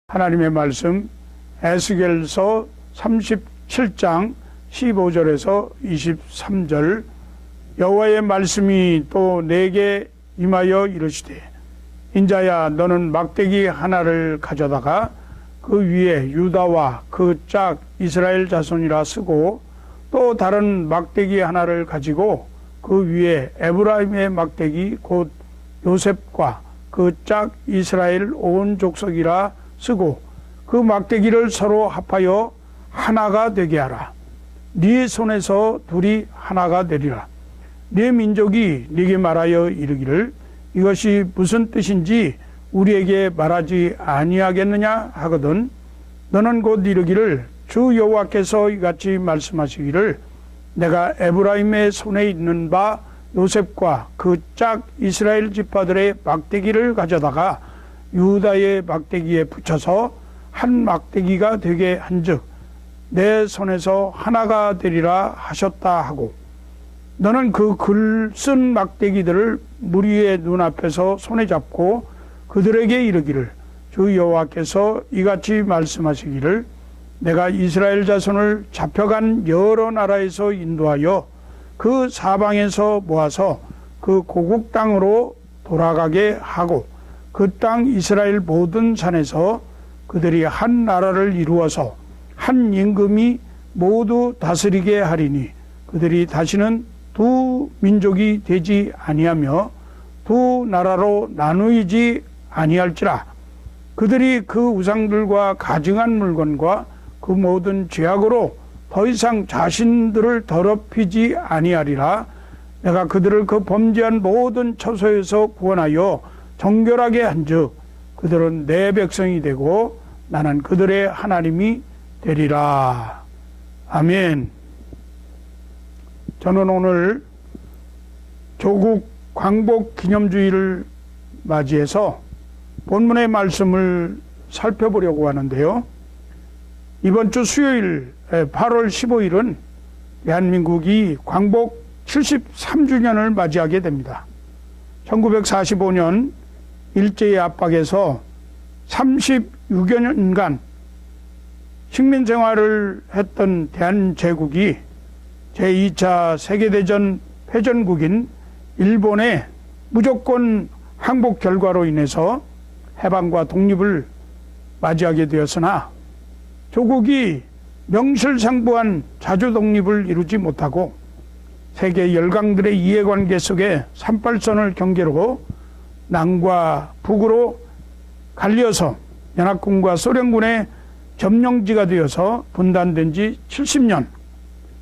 하나님의 말씀 에스겔서 37장 15절에서 23절 여호와의 말씀이 또 내게 임하여 이르시되 인자야 너는 막대기 하나를 가져다가 그 위에 유다와 그 짝 이스라엘 자손이라 쓰고 또 다른 막대기 하나를 가지고 그 위에 에브라임의 막대기 곧 요셉과 그 짝 이스라엘 온 족속이라 쓰고 그 막대기를 서로 합하여 하나가 되게 하라. 네 손에서 둘이 하나가 되리라. 네 민족이 네게 말하여 이르기를 이것이 무슨 뜻인지 우리에게 말하지 아니하겠느냐 하거든 너는 곧 이르기를 주 여호와께서 이같이 말씀하시기를 내가 에브라임의 손에 있는 바 요셉과 그 짝 이스라엘 지파들의 막대기를 가져다가 유다의 막대기에 붙여서 한 막대기가 되게 한즉 내 손에서 하나가 되리라 하셨다 하고 너는 그 글 쓴 막대기들을 무리의 눈앞에서 손에 잡고 그들에게 이르기를 주 여호와께서 이같이 말씀하시기를 내가 이스라엘 자손을 잡혀간 여러 나라에서 인도하여 그 사방에서 모아서 그 고국 땅으로 돌아가게 하고 그 땅 이스라엘 모든 산에서 그들이 한 나라를 이루어서 한 임금이 모두 다스리게 하리니 그들이 다시는 두 민족이 되지 아니하며 두 나라로 나누이지 아니할지라. 그들이 그 우상들과 가증한 물건과 그 모든 죄악으로 더 이상 자신들을 더럽히지 아니하리라. 내가 그들을 그 범죄한 모든 처소에서 구원하여 정결하게 한즉 그들은 내 백성이 되고 나는 그들의 하나님이 되리라. 아멘. 저는 오늘 조국 광복 기념주의를 맞이해서 본문의 말씀을 살펴보려고 하는데요. 이번 주 수요일 8월 15일은 대한민국이 광복 73주년을 맞이하게 됩니다. 1945년 일제의 압박에서 36여 년간 식민생활을 했던 대한제국이 제2차 세계대전 패전국인 일본의 무조건 항복 결과로 인해서 해방과 독립을 맞이하게 되었으나 조국이 명실상부한 자주독립을 이루지 못하고 세계 열강들의 이해관계 속에 38선을 경계로 남과 북으로 갈려서 연합군과 소련군의 점령지가 되어서 분단된 지 70년,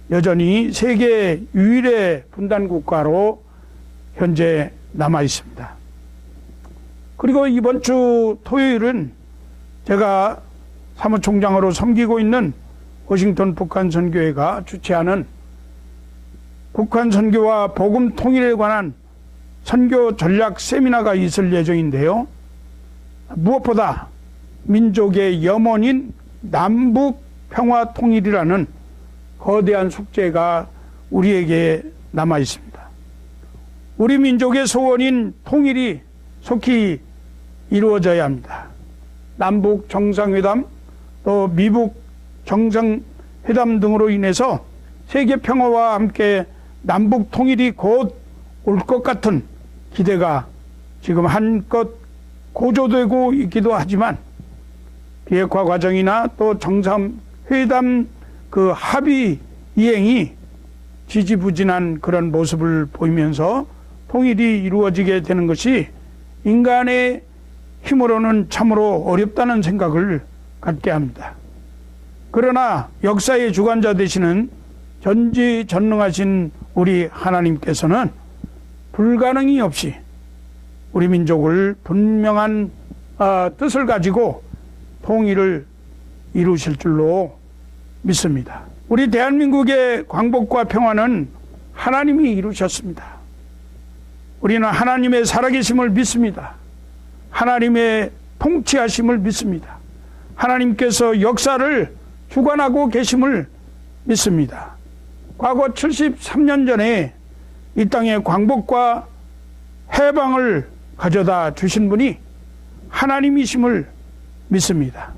여전히 세계 유일의 분단국가로 현재 남아 있습니다. 그리고 이번 주 토요일은 제가 사무총장으로 섬기고 있는 워싱턴 북한선교회가 주최하는 북한 선교와 복음 통일에 관한 선교 전략 세미나가 있을 예정인데요. 무엇보다 민족의 염원인 남북 평화 통일이라는 거대한 숙제가 우리에게 남아 있습니다. 우리 민족의 소원인 통일이 속히 이루어져야 합니다. 남북 정상회담 또 미북 정상회담 등으로 인해서 세계 평화와 함께 남북 통일이 곧 올 것 같은 기대가 지금 한껏 고조되고 있기도 하지만 비핵화 과정이나 또 정상회담 그 합의 이행이 지지부진한 그런 모습을 보이면서 통일이 이루어지게 되는 것이 인간의 힘으로는 참으로 어렵다는 생각을 갖게 합니다. 그러나 역사의 주관자 되시는 전지전능하신 우리 하나님께서는 불가능이 없이 우리 민족을 분명한 뜻을 가지고 통일을 이루실 줄로 믿습니다. 우리 대한민국의 광복과 평화는 하나님이 이루셨습니다. 우리는 하나님의 살아계심을 믿습니다. 하나님의 통치하심을 믿습니다. 하나님께서 역사를 주관하고 계심을 믿습니다. 과거 73년 전에 이 땅에 광복과 해방을 가져다 주신 분이 하나님이심을 믿습니다.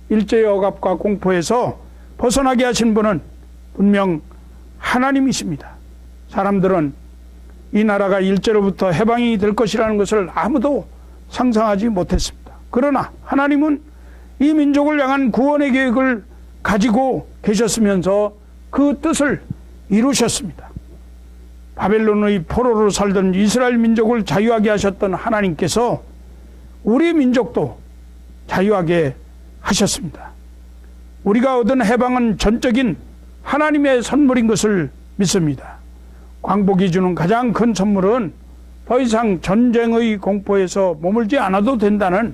일제의 억압과 공포에서 벗어나게 하신 분은 분명 하나님이십니다. 사람들은 이 나라가 일제로부터 해방이 될 것이라는 것을 아무도 상상하지 못했습니다. 그러나 하나님은 이 민족을 향한 구원의 계획을 가지고 계셨으면서 그 뜻을 이루셨습니다. 바벨론의 포로로 살던 이스라엘 민족을 자유하게 하셨던 하나님께서 우리 민족도 자유하게 하셨습니다. 우리가 얻은 해방은 전적인 하나님의 선물인 것을 믿습니다. 광복이 주는 가장 큰 선물은 더 이상 전쟁의 공포에서 머물지 않아도 된다는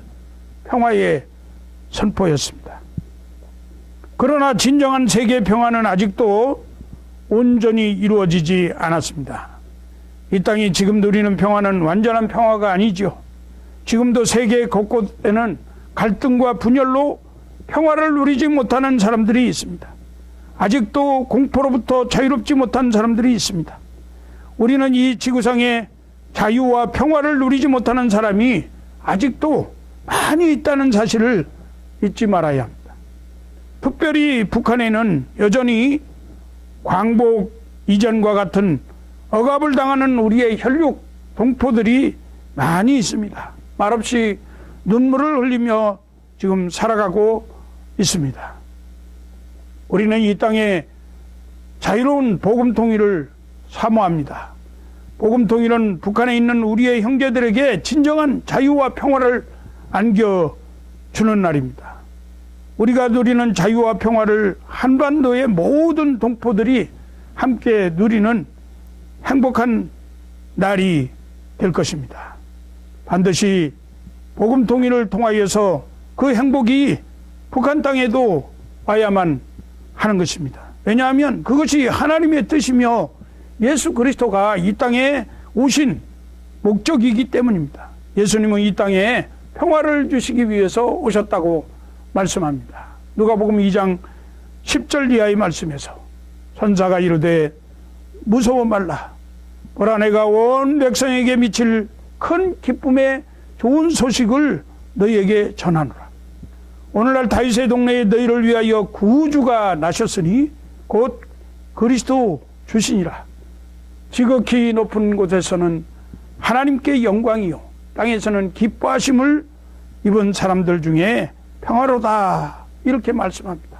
평화의 선포였습니다. 그러나 진정한 세계 평화는 아직도 온전히 이루어지지 않았습니다. 이 땅이 지금 누리는 평화는 완전한 평화가 아니죠. 지금도 세계 곳곳에는 갈등과 분열로 평화를 누리지 못하는 사람들이 있습니다. 아직도 공포로부터 자유롭지 못한 사람들이 있습니다. 우리는 이 지구상에 자유와 평화를 누리지 못하는 사람이 아직도 많이 있다는 사실을 잊지 말아야 합니다. 특별히 북한에는 여전히 광복 이전과 같은 억압을 당하는 우리의 혈육 동포들이 많이 있습니다. 말없이 눈물을 흘리며 지금 살아가고 있습니다. 우리는 이 땅에 자유로운 복음 통일을 사모합니다. 복음 통일은 북한에 있는 우리의 형제들에게 진정한 자유와 평화를 안겨주는 날입니다. 우리가 누리는 자유와 평화를 한반도의 모든 동포들이 함께 누리는 행복한 날이 될 것입니다. 반드시 복음 통일을 통하여서 그 행복이 북한 땅에도 와야만 하는 것입니다. 왜냐하면 그것이 하나님의 뜻이며 예수 그리스도가 이 땅에 오신 목적이기 때문입니다. 예수님은 이 땅에 평화를 주시기 위해서 오셨다고 말씀합니다. 누가복음 2장 10절 이하의 말씀에서 선사가 이르되 무서워 말라. 보라 내가 온 백성에게 미칠 큰 기쁨의 좋은 소식을 너희에게 전하노라. 오늘날 다윗의 동네에 너희를 위하여 구주가 나셨으니 곧 그리스도 주시니라. 지극히 높은 곳에서는 하나님께 영광이요 땅에서는 기뻐하심을 입은 사람들 중에 평화로다. 이렇게 말씀합니다.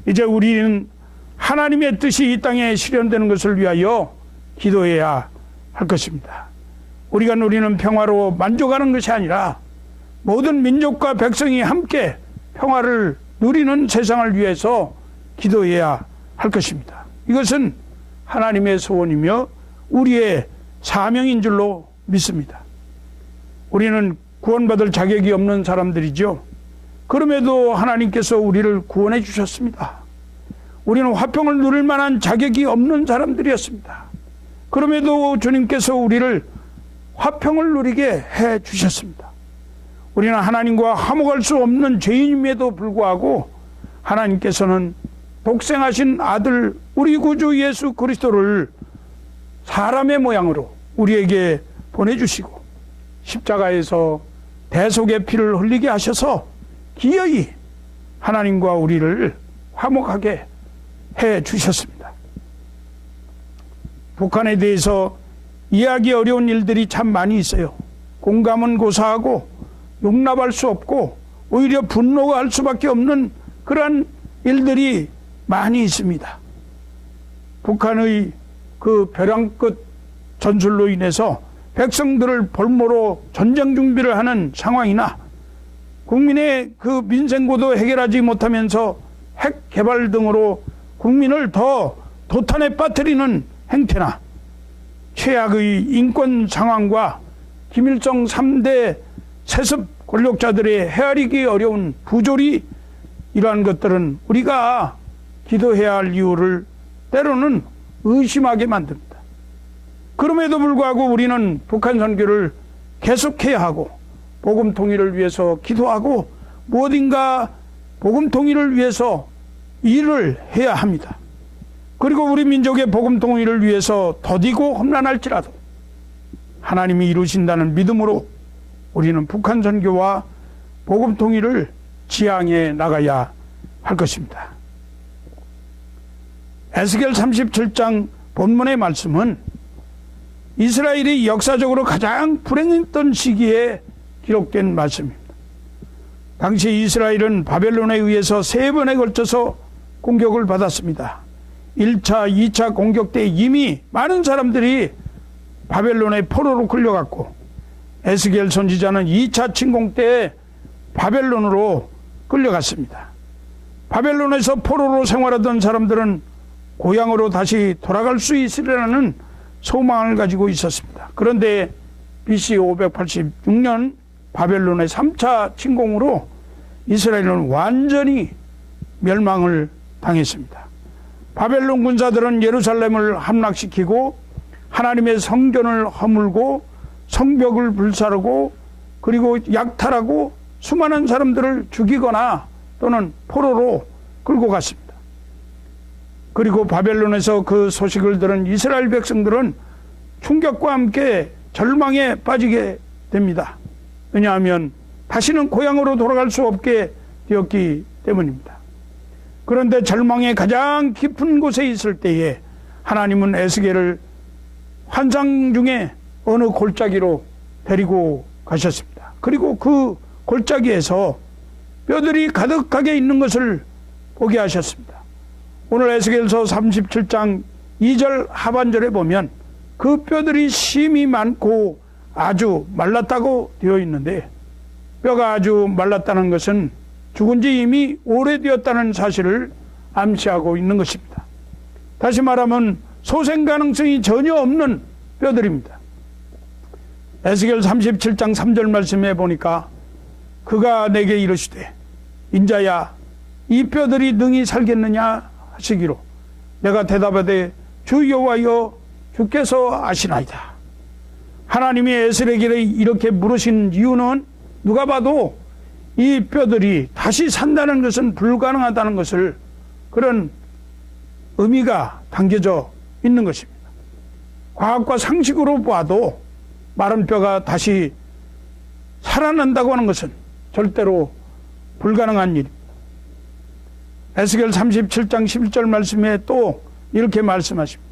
이제 우리는 하나님의 뜻이 이 땅에 실현되는 것을 위하여 기도해야 할 것입니다. 우리가 누리는 평화로 만족하는 것이 아니라 모든 민족과 백성이 함께 평화를 누리는 세상을 위해서 기도해야 할 것입니다. 이것은 하나님의 소원이며 우리의 사명인 줄로 믿습니다. 우리는 구원받을 자격이 없는 사람들이죠. 그럼에도 하나님께서 우리를 구원해 주셨습니다. 우리는 화평을 누릴 만한 자격이 없는 사람들이었습니다. 그럼에도 주님께서 우리를 화평을 누리게 해 주셨습니다. 우리는 하나님과 화목할 수 없는 죄인임에도 불구하고 하나님께서는 독생하신 아들 우리 구주 예수 그리스도를 사람의 모양으로 우리에게 보내주시고 십자가에서 대속의 피를 흘리게 하셔서 기어이 하나님과 우리를 화목하게 해 주셨습니다. 북한에 대해서 이해하기 어려운 일들이 참 많이 있어요. 공감은 고사하고 용납할 수 없고 오히려 분노가 할 수밖에 없는 그러한 일들이 많이 있습니다. 북한의 그 벼랑 끝 전술로 인해서 백성들을 볼모로 전쟁 준비를 하는 상황이나 국민의 그 민생고도 해결하지 못하면서 핵 개발 등으로 국민을 더 도탄에 빠뜨리는 행태나 최악의 인권 상황과 김일성 3대 세습 권력자들의 헤아리기 어려운 부조리, 이러한 것들은 우리가 기도해야 할 이유를 때로는 의심하게 만듭니다. 그럼에도 불구하고 우리는 북한 선교를 계속해야 하고 복음 통일을 위해서 기도하고 무엇인가 복음 통일을 위해서 일을 해야 합니다. 그리고 우리 민족의 복음 통일을 위해서 더디고 험난할지라도 하나님이 이루신다는 믿음으로 우리는 북한 선교와 복음 통일을 지향해 나가야 할 것입니다. 에스겔 37장 본문의 말씀은 이스라엘이 역사적으로 가장 불행했던 시기에 기록된 말씀입니다. 당시 이스라엘은 바벨론에 의해서 3번에 걸쳐서 공격을 받았습니다. 1차, 2차 공격 때 이미 많은 사람들이 바벨론의 포로로 끌려갔고, 에스겔 선지자는 2차 침공 때 바벨론으로 끌려갔습니다. 바벨론에서 포로로 생활하던 사람들은 고향으로 다시 돌아갈 수 있으리라는 소망을 가지고 있었습니다. 그런데 BC 586년 바벨론의 3차 침공으로 이스라엘은 완전히 멸망을 당했습니다. 바벨론 군사들은 예루살렘을 함락시키고 하나님의 성전을 허물고 성벽을 불사르고 그리고 약탈하고 수많은 사람들을 죽이거나 또는 포로로 끌고 갔습니다. 그리고 바벨론에서 그 소식을 들은 이스라엘 백성들은 충격과 함께 절망에 빠지게 됩니다. 왜냐하면 다시는 고향으로 돌아갈 수 없게 되었기 때문입니다. 그런데 절망의 가장 깊은 곳에 있을 때에 하나님은 에스겔을 환상 중에 어느 골짜기로 데리고 가셨습니다. 그리고 그 골짜기에서 뼈들이 가득하게 있는 것을 보게 하셨습니다. 오늘 에스겔서 37장 2절 하반절에 보면 그 뼈들이 심이 많고 아주 말랐다고 되어 있는데, 뼈가 아주 말랐다는 것은 죽은 지 이미 오래되었다는 사실을 암시하고 있는 것입니다. 다시 말하면 소생 가능성이 전혀 없는 뼈들입니다. 에스겔 37장 3절 말씀에 보니까 그가 내게 이르시되 인자야 이 뼈들이 능히 살겠느냐 하시기로 내가 대답하되 주 여호와여 주께서 아시나이다. 하나님이 에스겔에게 이렇게 물으신 이유는 누가 봐도 이 뼈들이 다시 산다는 것은 불가능하다는 것을, 그런 의미가 담겨져 있는 것입니다. 과학과 상식으로 봐도 마른 뼈가 다시 살아난다고 하는 것은 절대로 불가능한 일입니다. 에스겔 37장 11절 말씀에 또 이렇게 말씀하십니다.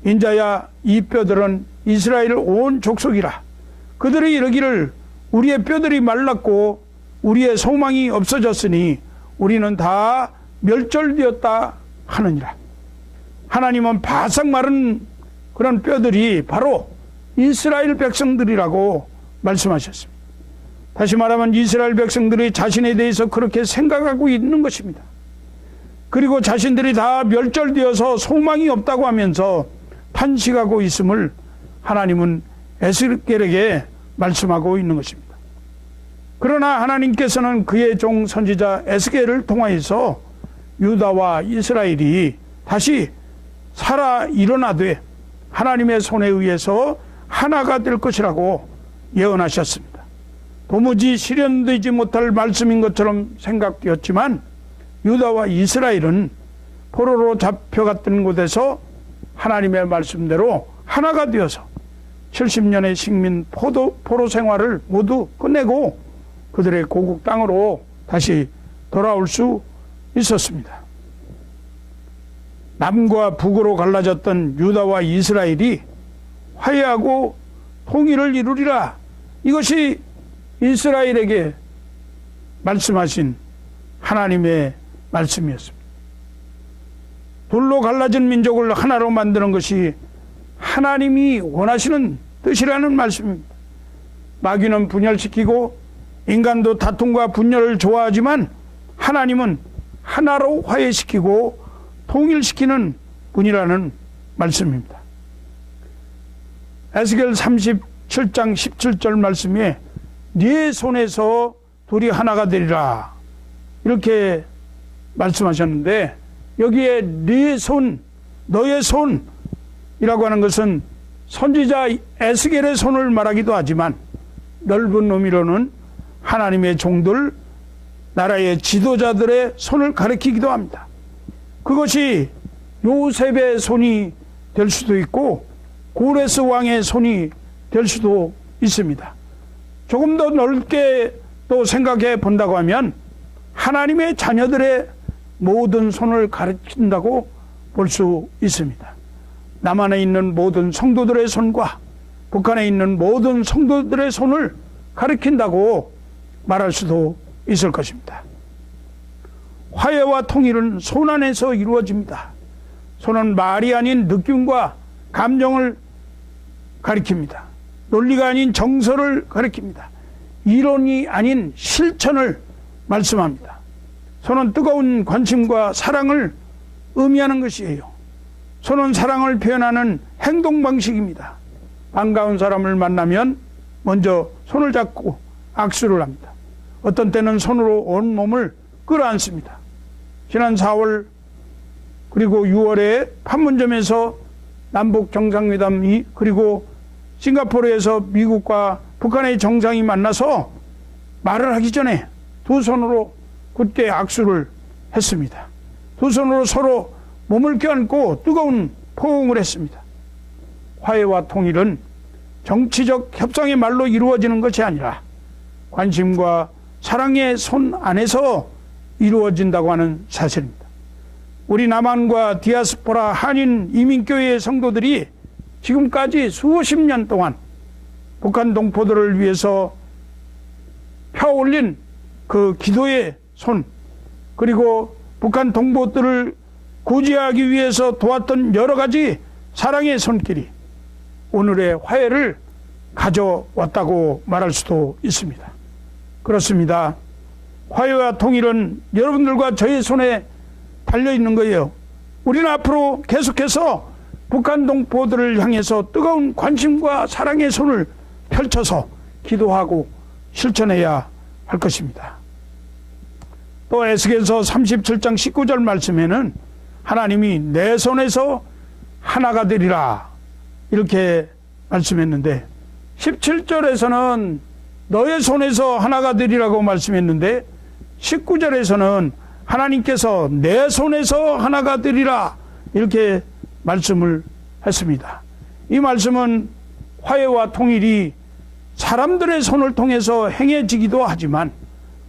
인자야 이 뼈들은 이스라엘 온 족속이라. 그들이 이르기를 우리의 뼈들이 말랐고 우리의 소망이 없어졌으니 우리는 다 멸절되었다 하느니라. 하나님은 바싹 마른 그런 뼈들이 바로 이스라엘 백성들이라고 말씀하셨습니다. 다시 말하면 이스라엘 백성들이 자신에 대해서 그렇게 생각하고 있는 것입니다. 그리고 자신들이 다 멸절되어서 소망이 없다고 하면서 탄식하고 있음을 하나님은 에스겔에게 말씀하고 있는 것입니다. 그러나 하나님께서는 그의 종 선지자 에스겔을 통하여서 유다와 이스라엘이 다시 살아 일어나되 하나님의 손에 의해서 하나가 될 것이라고 예언하셨습니다. 도무지 실현되지 못할 말씀인 것처럼 생각되었지만 유다와 이스라엘은 포로로 잡혀갔던 곳에서 하나님의 말씀대로 하나가 되어서 70년의 식민 포로 생활을 모두 끝내고 그들의 고국 땅으로 다시 돌아올 수 있었습니다. 남과 북으로 갈라졌던 유다와 이스라엘이 화해하고 통일을 이루리라. 이것이 이스라엘에게 말씀하신 하나님의 말씀이었습니다. 돌로 갈라진 민족을 하나로 만드는 것이 하나님이 원하시는 뜻이라는 말씀입니다. 마귀는 분열시키고 인간도 다툼과 분열을 좋아하지만 하나님은 하나로 화해시키고 통일시키는 분이라는 말씀입니다. 에스겔 37장 17절 말씀에 네 손에서 둘이 하나가 되리라 이렇게 말씀하셨는데, 여기에 네 손, 너의 손이라고 하는 것은 선지자 에스겔의 손을 말하기도 하지만 넓은 의미로는 하나님의 종들, 나라의 지도자들의 손을 가리키기도 합니다. 그것이 요셉의 손이 될 수도 있고 고레스 왕의 손이 될 수도 있습니다. 조금 더 넓게 또 생각해 본다고 하면 하나님의 자녀들의 모든 손을 가리킨다고 볼 수 있습니다. 남한에 있는 모든 성도들의 손과 북한에 있는 모든 성도들의 손을 가리킨다고 말할 수도 있을 것입니다. 화해와 통일은 손 안에서 이루어집니다. 손은 말이 아닌 느낌과 감정을 가리킵니다. 논리가 아닌 정서를 가리킵니다. 이론이 아닌 실천을 말씀합니다. 손은 뜨거운 관심과 사랑을 의미하는 것이에요. 손은 사랑을 표현하는 행동 방식입니다. 반가운 사람을 만나면 먼저 손을 잡고 악수를 합니다. 어떤 때는 손으로 온 몸을 끌어안습니다. 지난 4월 그리고 6월에 판문점에서 남북 정상회담이 그리고 싱가포르에서 미국과 북한의 정상이 만나서 말을 하기 전에 두 손으로 굳게 악수를 했습니다. 두 손으로 서로 몸을 껴안고 뜨거운 포옹을 했습니다. 화해와 통일은 정치적 협상의 말로 이루어지는 것이 아니라 관심과 사랑의 손 안에서 이루어진다고 하는 사실입니다. 우리 남한과 디아스포라 한인 이민교회의 성도들이 지금까지 수십 년 동안 북한 동포들을 위해서 펴올린 그 기도의 손, 그리고 북한 동포들을 구제하기 위해서 도왔던 여러 가지 사랑의 손길이 오늘의 화해를 가져왔다고 말할 수도 있습니다. 그렇습니다. 화해와 통일은 여러분들과 저의 손에 달려있는 거예요. 우리는 앞으로 계속해서 북한 동포들을 향해서 뜨거운 관심과 사랑의 손을 펼쳐서 기도하고 실천해야 할 것입니다. 또 에스겔서 37장 19절 말씀에는 하나님이 내 손에서 하나가 되리라 이렇게 말씀했는데 17절에서는 너의 손에서 하나가 되리라고 말씀했는데 19절에서는 하나님께서 내 손에서 하나가 되리라 이렇게 말씀을 했습니다. 이 말씀은 화해와 통일이 사람들의 손을 통해서 행해지기도 하지만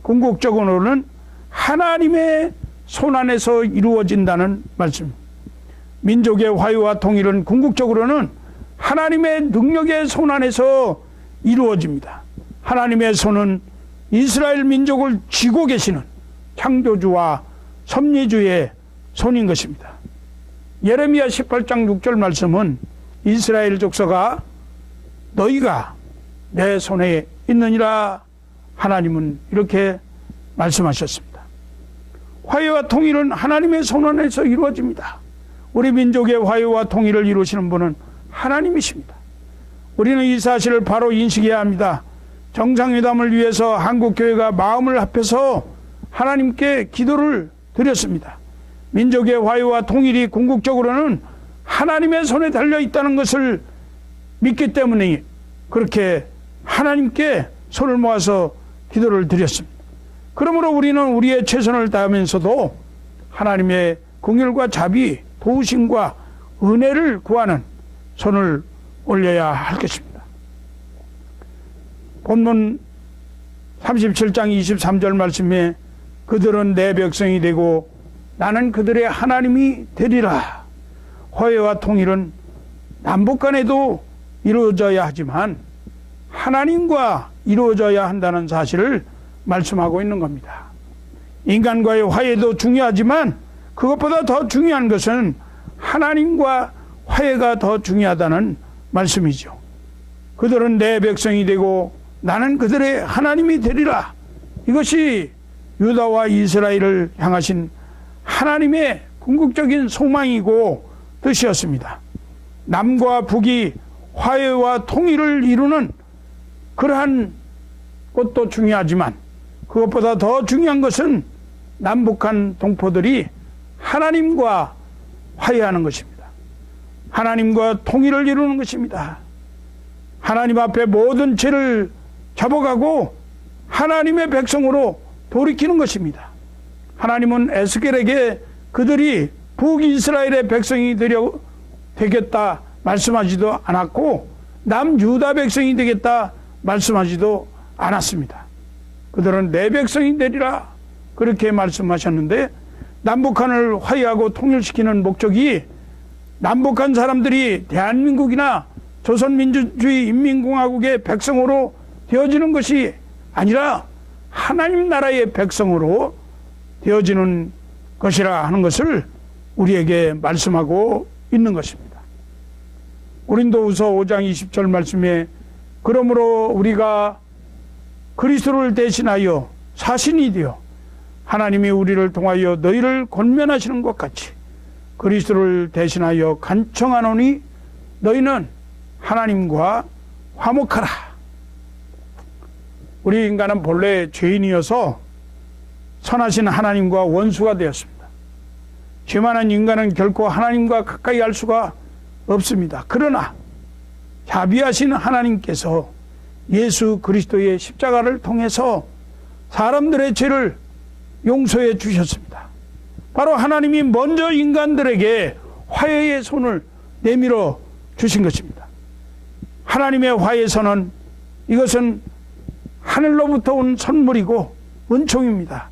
궁극적으로는 하나님의 손 안에서 이루어진다는 말씀. 민족의 화해와 통일은 궁극적으로는 하나님의 능력의 손 안에서 이루어집니다. 하나님의 손은 이스라엘 민족을 쥐고 계시는 창조주와 섭리주의 손인 것입니다. 예레미야 18장 6절 말씀은 이스라엘 족속아 너희가 내 손에 있느니라 하나님은 이렇게 말씀하셨습니다. 화해와 통일은 하나님의 손 안에서 이루어집니다. 우리 민족의 화해와 통일을 이루시는 분은 하나님이십니다. 우리는 이 사실을 바로 인식해야 합니다. 정상회담을 위해서 한국교회가 마음을 합해서 하나님께 기도를 드렸습니다. 민족의 화해와 통일이 궁극적으로는 하나님의 손에 달려있다는 것을 믿기 때문에 그렇게 하나님께 손을 모아서 기도를 드렸습니다. 그러므로 우리는 우리의 최선을 다하면서도 하나님의 긍휼과 자비, 도우심과 은혜를 구하는 손을 올려야 할 것입니다. 본문 37장 23절 말씀에 그들은 내 백성이 되고 나는 그들의 하나님이 되리라. 화해와 통일은 남북 간에도 이루어져야 하지만 하나님과 이루어져야 한다는 사실을 말씀하고 있는 겁니다. 인간과의 화해도 중요하지만 그것보다 더 중요한 것은 하나님과 화해가 더 중요하다는 말씀이죠. 그들은 내 백성이 되고 나는 그들의 하나님이 되리라. 이것이 유다와 이스라엘을 향하신 하나님의 궁극적인 소망이고 뜻이었습니다. 남과 북이 화해와 통일을 이루는 그러한 것도 중요하지만 그것보다 더 중요한 것은 남북한 동포들이 하나님과 화해하는 것입니다. 하나님과 통일을 이루는 것입니다. 하나님 앞에 모든 죄를 접어가고 하나님의 백성으로 돌이키는 것입니다. 하나님은 에스겔에게 그들이 북이스라엘의 백성이 되겠다 말씀하지도 않았고 남유다 백성이 되겠다 말씀하지도 않았습니다. 그들은 내 백성이 되리라 그렇게 말씀하셨는데, 남북한을 화해하고 통일시키는 목적이 남북한 사람들이 대한민국이나 조선민주주의 인민공화국의 백성으로 되어지는 것이 아니라 하나님 나라의 백성으로 되어지는 것이라 하는 것을 우리에게 말씀하고 있는 것입니다. 고린도후서 5장 20절 말씀에 그러므로 우리가 그리스도를 대신하여 사신이 되어 하나님이 우리를 통하여 너희를 권면하시는 것 같이 그리스도를 대신하여 간청하노니 너희는 하나님과 화목하라. 우리 인간은 본래 죄인이어서 선하신 하나님과 원수가 되었습니다. 죄 많은 인간은 결코 하나님과 가까이 할 수가 없습니다. 그러나 자비하신 하나님께서 예수 그리스도의 십자가를 통해서 사람들의 죄를 용서해 주셨습니다. 바로 하나님이 먼저 인간들에게 화해의 손을 내밀어 주신 것입니다. 하나님의 화해선은 이것은 하늘로부터 온 선물이고 은총입니다.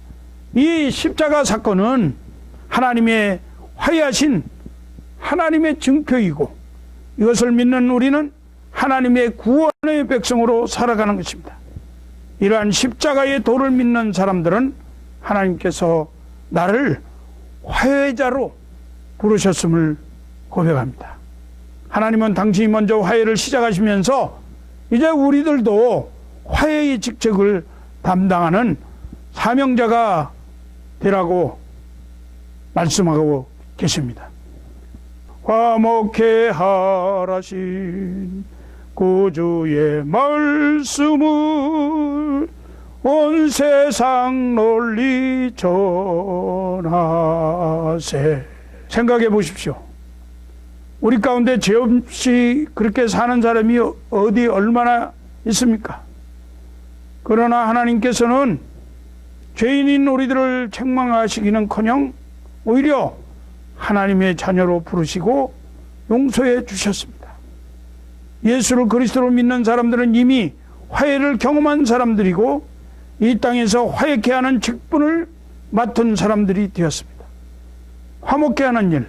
이 십자가 사건은 하나님의 화해하신 하나님의 증표이고 이것을 믿는 우리는 하나님의 구원의 백성으로 살아가는 것입니다. 이러한 십자가의 도를 믿는 사람들은 하나님께서 나를 화해자로 부르셨음을 고백합니다. 하나님은 당신이 먼저 화해를 시작하시면서 이제 우리들도 화해의 직책을 담당하는 사명자가 되라고 말씀하고 계십니다. 화목해 하라신 구주의 말씀을 온 세상 널리 전하세. 생각해 보십시오. 우리 가운데 죄 없이 그렇게 사는 사람이 어디 얼마나 있습니까? 그러나 하나님께서는 죄인인 우리들을 책망하시기는커녕 오히려 하나님의 자녀로 부르시고 용서해 주셨습니다. 예수를 그리스도로 믿는 사람들은 이미 화해를 경험한 사람들이고 이 땅에서 화해케 하는 직분을 맡은 사람들이 되었습니다. 화목케 하는 일,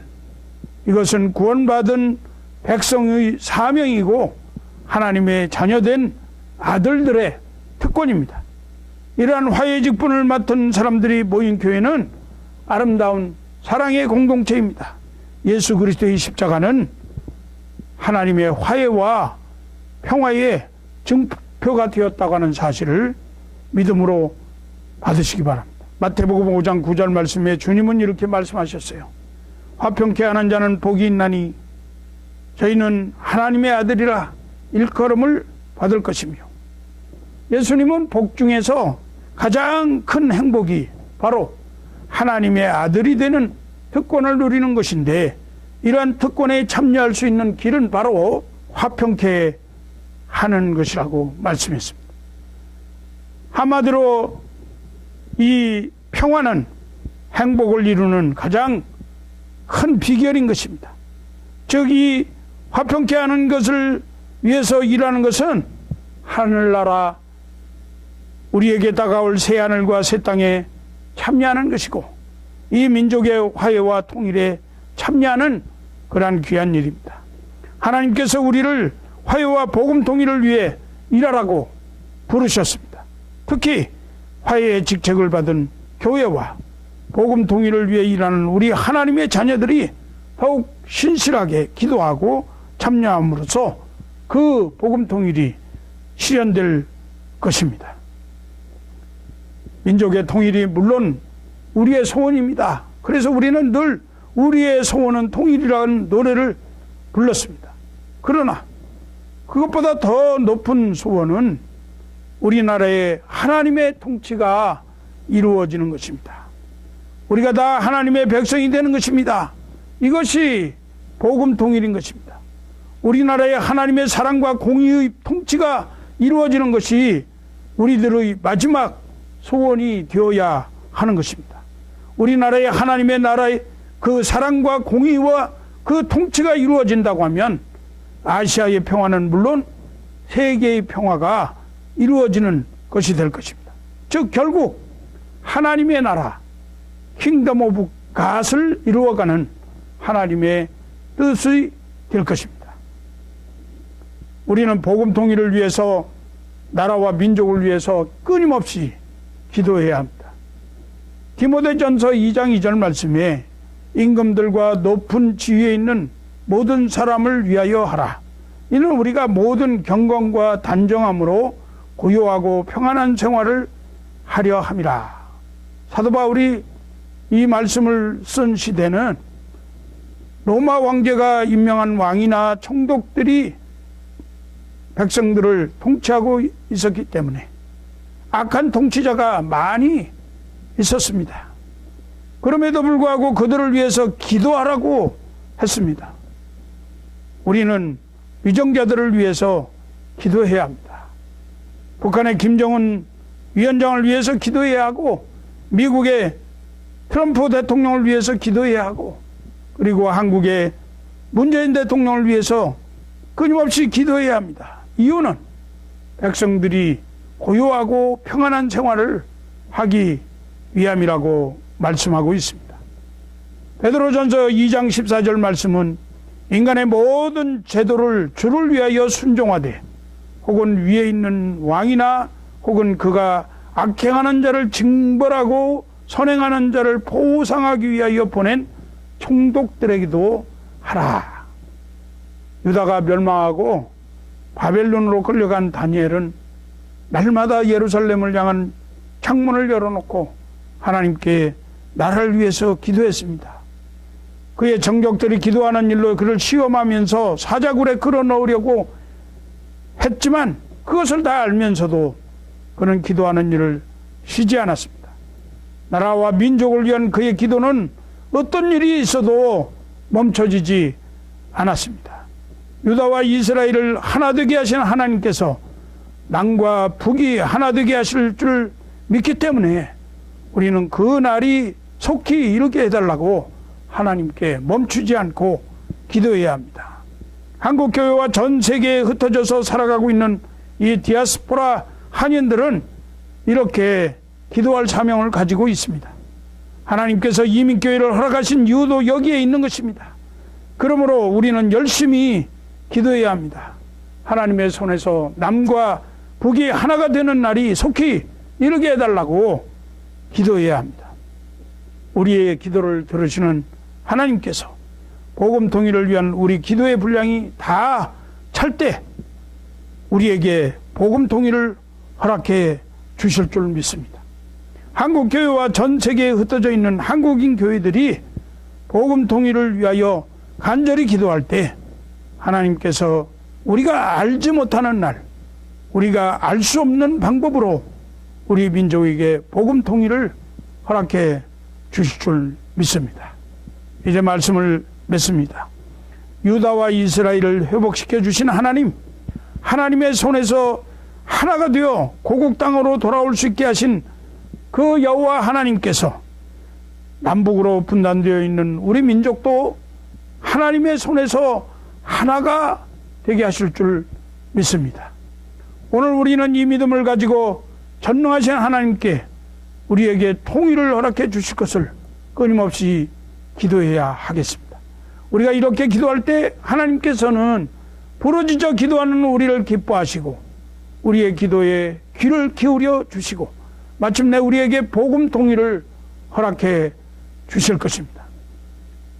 이것은 구원받은 백성의 사명이고 하나님의 자녀된 아들들의 특권입니다. 이러한 화해 직분을 맡은 사람들이 모인 교회는 아름다운 사랑의 공동체입니다. 예수 그리스도의 십자가는 하나님의 화해와 평화의 증표가 되었다고 하는 사실을 믿음으로 받으시기 바랍니다. 마태복음 5장 9절 말씀에 주님은 이렇게 말씀하셨어요. 화평케 하는 자는 복이 있나니 저희는 하나님의 아들이라 일컬음을 받을 것이며, 예수님은 복 중에서 가장 큰 행복이 바로 하나님의 아들이 되는 특권을 누리는 것인데, 이러한 특권에 참여할 수 있는 길은 바로 화평케 하는 것이라고 말씀했습니다. 한마디로 이 평화는 행복을 이루는 가장 큰 비결인 것입니다. 즉, 이 화평케 하는 것을 위해서 일하는 것은 하늘나라 우리에게 다가올 새하늘과 새 땅에 참여하는 것이고, 이 민족의 화해와 통일에 참여하는 그러한 귀한 일입니다. 하나님께서 우리를 화해와 복음 통일을 위해 일하라고 부르셨습니다. 특히 화해의 직책을 받은 교회와 복음 통일을 위해 일하는 우리 하나님의 자녀들이 더욱 신실하게 기도하고 참여함으로써 그 복음 통일이 실현될 것입니다. 민족의 통일이 물론 우리의 소원입니다. 그래서 우리는 늘 우리의 소원은 통일이라는 노래를 불렀습니다. 그러나 그것보다 더 높은 소원은 우리나라의 하나님의 통치가 이루어지는 것입니다. 우리가 다 하나님의 백성이 되는 것입니다. 이것이 복음 통일인 것입니다. 우리나라의 하나님의 사랑과 공의의 통치가 이루어지는 것이 우리들의 마지막 소원이 되어야 하는 것입니다. 우리나라의 하나님의 나라의 그 사랑과 공의와 그 통치가 이루어진다고 하면 아시아의 평화는 물론 세계의 평화가 이루어지는 것이 될 것입니다. 즉 결국 하나님의 나라, 킹덤 오브 갓을 이루어가는 하나님의 뜻이 될 것입니다. 우리는 복음 통일을 위해서, 나라와 민족을 위해서 끊임없이 기도해야 합니다. 디모데전서 2장 2절 말씀에 임금들과 높은 지위에 있는 모든 사람을 위하여 하라. 이는 우리가 모든 경건과 단정함으로 고요하고 평안한 생활을 하려 함이라. 사도 바울이 이 말씀을 쓴 시대는 로마 황제가 임명한 왕이나 총독들이 백성들을 통치하고 있었기 때문에 악한 통치자가 많이 있었습니다. 그럼에도 불구하고 그들을 위해서 기도하라고 했습니다. 우리는 위정자들을 위해서 기도해야 합니다. 북한의 김정은 위원장을 위해서 기도해야 하고, 미국의 트럼프 대통령을 위해서 기도해야 하고, 그리고 한국의 문재인 대통령을 위해서 끊임없이 기도해야 합니다. 이유는 백성들이 고요하고 평안한 생활을 하기 위함이라고 말씀하고 있습니다. 베드로전서 2장 14절 말씀은 인간의 모든 제도를 주를 위하여 순종하되 혹은 위에 있는 왕이나 혹은 그가 악행하는 자를 징벌하고 선행하는 자를 보상하기 위하여 보낸 총독들에게도 하라. 유다가 멸망하고 바벨론으로 끌려간 다니엘은 날마다 예루살렘을 향한 창문을 열어놓고 하나님께 나라를 위해서 기도했습니다. 그의 정적들이 기도하는 일로 그를 시험하면서 사자굴에 끌어넣으려고 했지만 그것을 다 알면서도 그는 기도하는 일을 쉬지 않았습니다. 나라와 민족을 위한 그의 기도는 어떤 일이 있어도 멈춰지지 않았습니다. 유다와 이스라엘을 하나 되게 하신 하나님께서 남과 북이 하나 되게 하실 줄 믿기 때문에 우리는 그 날이 속히 이르게 해달라고 하나님께 멈추지 않고 기도해야 합니다. 한국교회와 전 세계에 흩어져서 살아가고 있는 이 디아스포라 한인들은 이렇게 기도할 사명을 가지고 있습니다. 하나님께서 이민교회를 허락하신 이유도 여기에 있는 것입니다. 그러므로 우리는 열심히 기도해야 합니다. 하나님의 손에서 남과 북이 하나가 되는 날이 속히 이르게 해달라고 기도해야 합니다. 우리의 기도를 들으시는 하나님께서 복음 통일을 위한 우리 기도의 분량이 다 찰 때 우리에게 복음 통일을 허락해 주실 줄 믿습니다. 한국 교회와 전 세계에 흩어져 있는 한국인 교회들이 복음 통일을 위하여 간절히 기도할 때 하나님께서 우리가 알지 못하는 날, 우리가 알 수 없는 방법으로 우리 민족에게 복음 통일을 허락해 주실 줄 믿습니다. 이제 말씀을 맺습니다. 유다와 이스라엘을 회복시켜 주신 하나님, 하나님의 손에서 하나가 되어 고국 땅으로 돌아올 수 있게 하신 그 여호와 하나님께서 남북으로 분단되어 있는 우리 민족도 하나님의 손에서 하나가 되게 하실 줄 믿습니다. 오늘 우리는 이 믿음을 가지고 전능하신 하나님께 우리에게 통일을 허락해 주실 것을 끊임없이 기도해야 하겠습니다. 우리가 이렇게 기도할 때 하나님께서는 부르짖어 기도하는 우리를 기뻐하시고 우리의 기도에 귀를 기울여 주시고 마침내 우리에게 복음 통일을 허락해 주실 것입니다.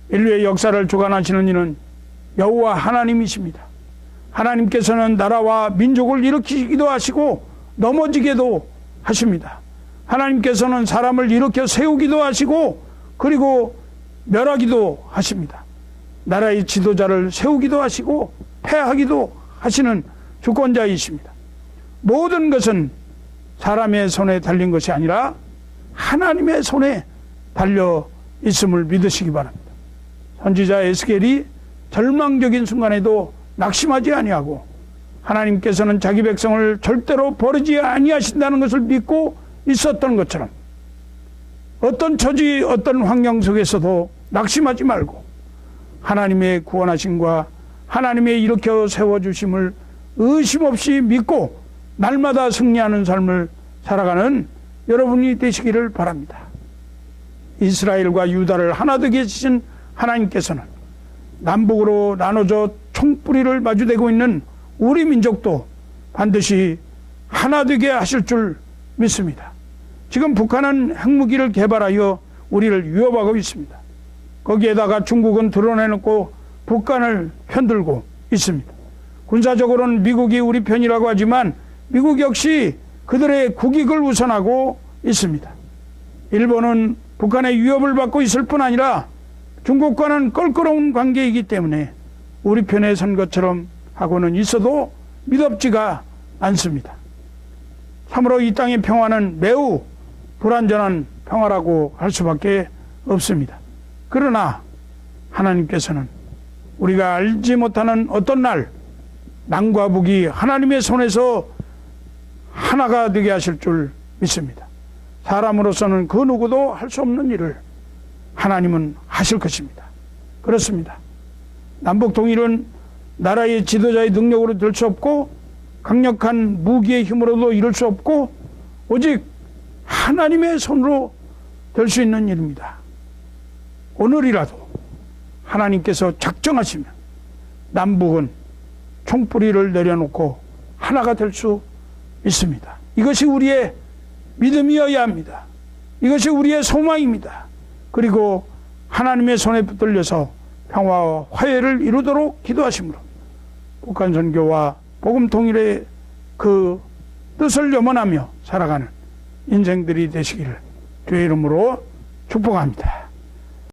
인류의 역사를 주관하시는 이는 여호와 하나님이십니다. 하나님께서는 나라와 민족을 일으키기도 하시고 넘어지게도 하십니다. 하나님께서는 사람을 일으켜 세우기도 하시고 그리고 멸하기도 하십니다. 나라의 지도자를 세우기도 하시고 패하기도 하시는 주권자이십니다. 모든 것은 사람의 손에 달린 것이 아니라 하나님의 손에 달려 있음을 믿으시기 바랍니다. 선지자 에스겔이 절망적인 순간에도 낙심하지 아니하고 하나님께서는 자기 백성을 절대로 버리지 아니하신다는 것을 믿고 있었던 것처럼 어떤 처지 어떤 환경 속에서도 낙심하지 말고 하나님의 구원하심과 하나님의 일으켜 세워주심을 의심 없이 믿고 날마다 승리하는 삶을 살아가는 여러분이 되시기를 바랍니다. 이스라엘과 유다를 하나 되게 하신 하나님께서는 남북으로 나눠져 총뿌리를 마주대고 있는 우리 민족도 반드시 하나 되게 하실 줄 믿습니다. 지금 북한은 핵무기를 개발하여 우리를 위협하고 있습니다. 거기에다가 중국은 드러내놓고 북한을 편들고 있습니다. 군사적으로는 미국이 우리 편이라고 하지만 미국 역시 그들의 국익을 우선하고 있습니다. 일본은 북한의 위협을 받고 있을 뿐 아니라 중국과는 껄끄러운 관계이기 때문에 우리 편에 선 것처럼 하고는 있어도 믿업지가 않습니다. 참으로 이 땅의 평화는 매우 불완전한 평화라고 할 수밖에 없습니다. 그러나 하나님께서는 우리가 알지 못하는 어떤 날 남과 북이 하나님의 손에서 하나가 되게 하실 줄 믿습니다. 사람으로서는 그 누구도 할 수 없는 일을 하나님은 하실 것입니다. 그렇습니다. 남북 통일은 나라의 지도자의 능력으로 될 수 없고 강력한 무기의 힘으로도 이룰 수 없고 오직 하나님의 손으로 될 수 있는 일입니다. 오늘이라도 하나님께서 작정하시면 남북은 총뿌리를 내려놓고 하나가 될 수 있습니다. 이것이 우리의 믿음이어야 합니다. 이것이 우리의 소망입니다. 그리고 하나님의 손에 붙들려서 평화와 화해를 이루도록 기도하심으로 북한 선교와 복음 통일의 그 뜻을 염원하며 살아가는 인생들이 되시기를 주의 이름으로 축복합니다.